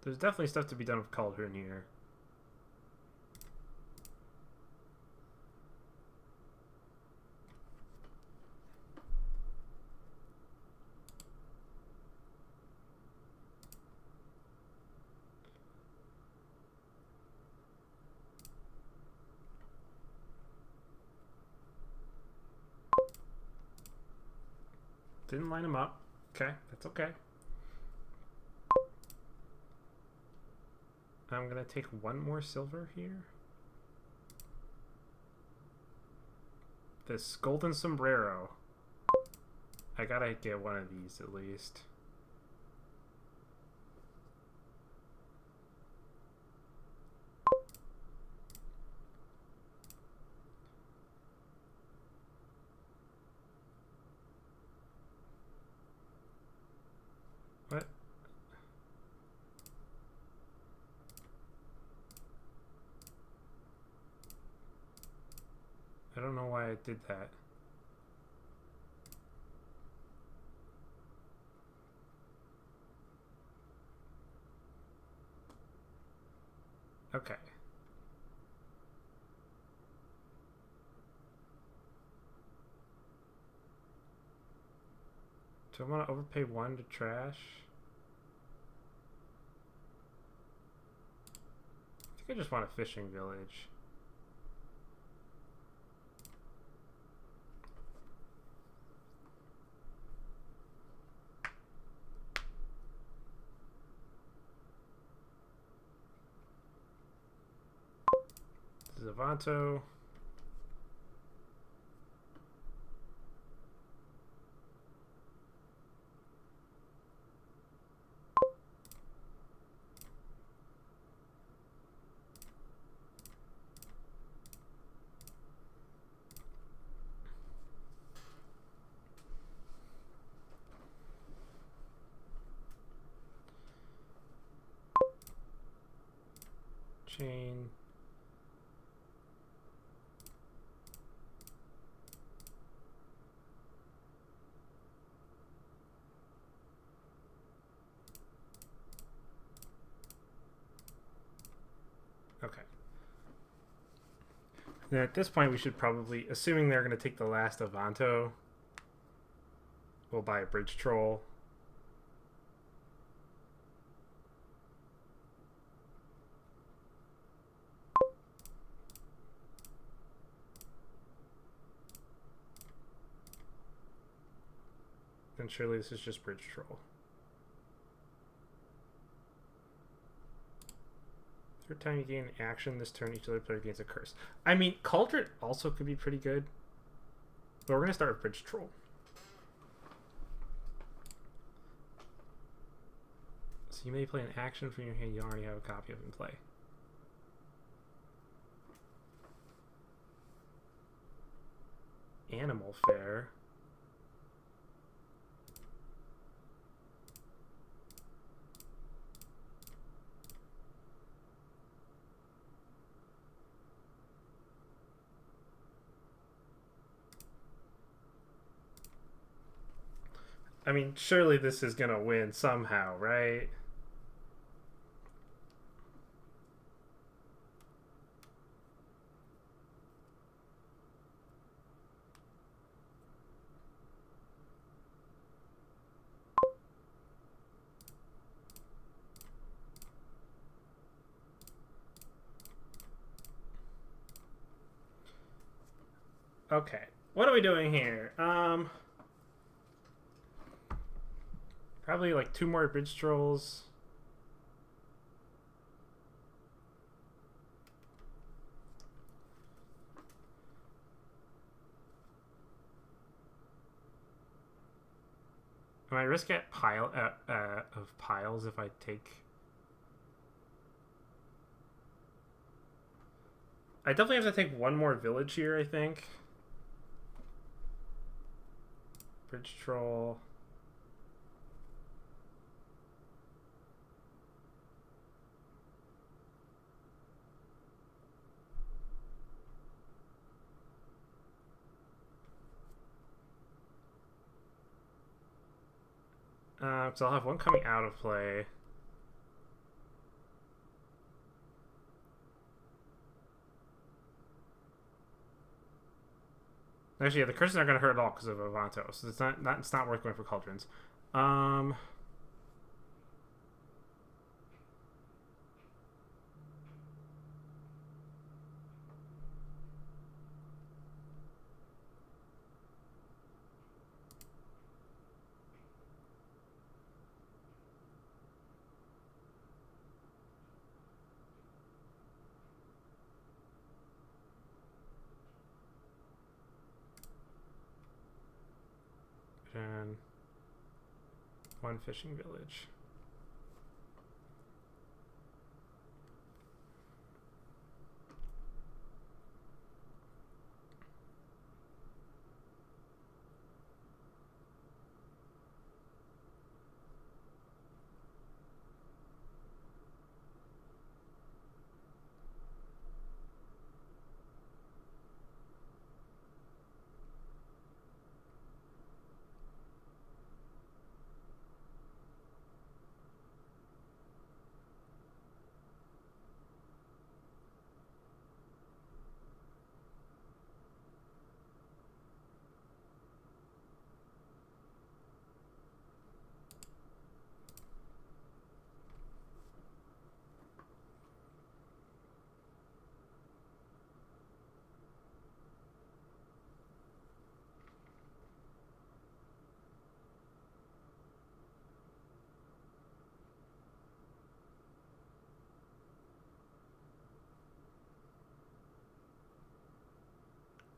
There's definitely stuff to be done with Cauldron here. Didn't line him up. Okay, that's okay. I'm gonna take one more silver here. This golden sombrero. I gotta get one of these at least. What? I don't know why I did that. Okay. Do I want to overpay one to trash? I just want a fishing village. This is Avanto. Chain. Okay. Then at this point, we should probably, assuming they're going to take the last Avanto, we'll buy a bridge troll. And surely this is just bridge troll. Third time you gain action this turn, each other player gains a curse. I mean, Cauldron also could be pretty good. But we're going to start with bridge troll. So you may play an action from your hand you already have a copy of in play. Animal Fair. I mean, surely this is gonna win somehow, right? Okay, what are we doing here? Probably like 2 more bridge trolls. Am I risk at pile of piles if I take? I definitely have to take 1 more village here, I think. Bridge troll. So I'll have 1 coming out of play. Actually, yeah, the curses aren't going to hurt at all because of Avanto, so it's not worth going for cauldrons. And 1 fishing village.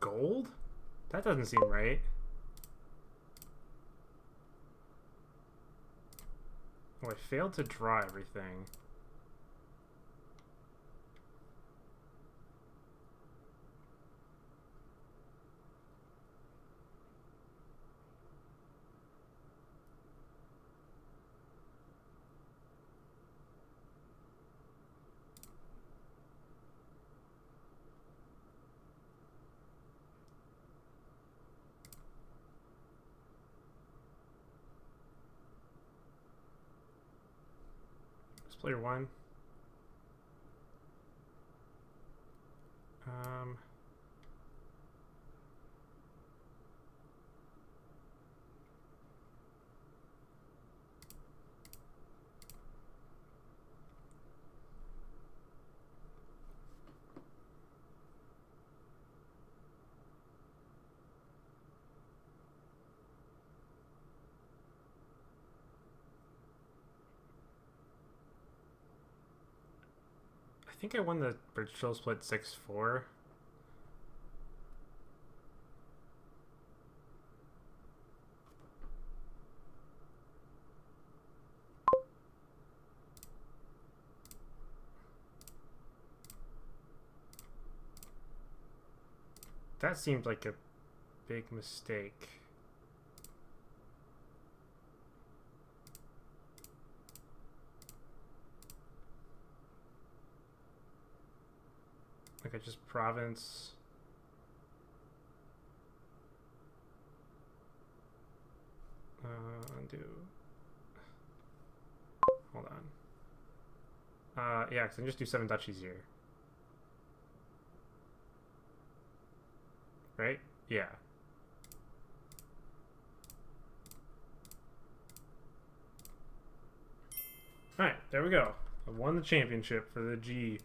gold? That doesn't seem right. Oh, I failed to draw everything. Player one. I think I won the virtual split 6-4. That seemed like a big mistake. Like I just province. Undo. Hold on. Yeah, because I can just do 7 duchies here. Right? Yeah. Alright, there we go. I won the championship for the G.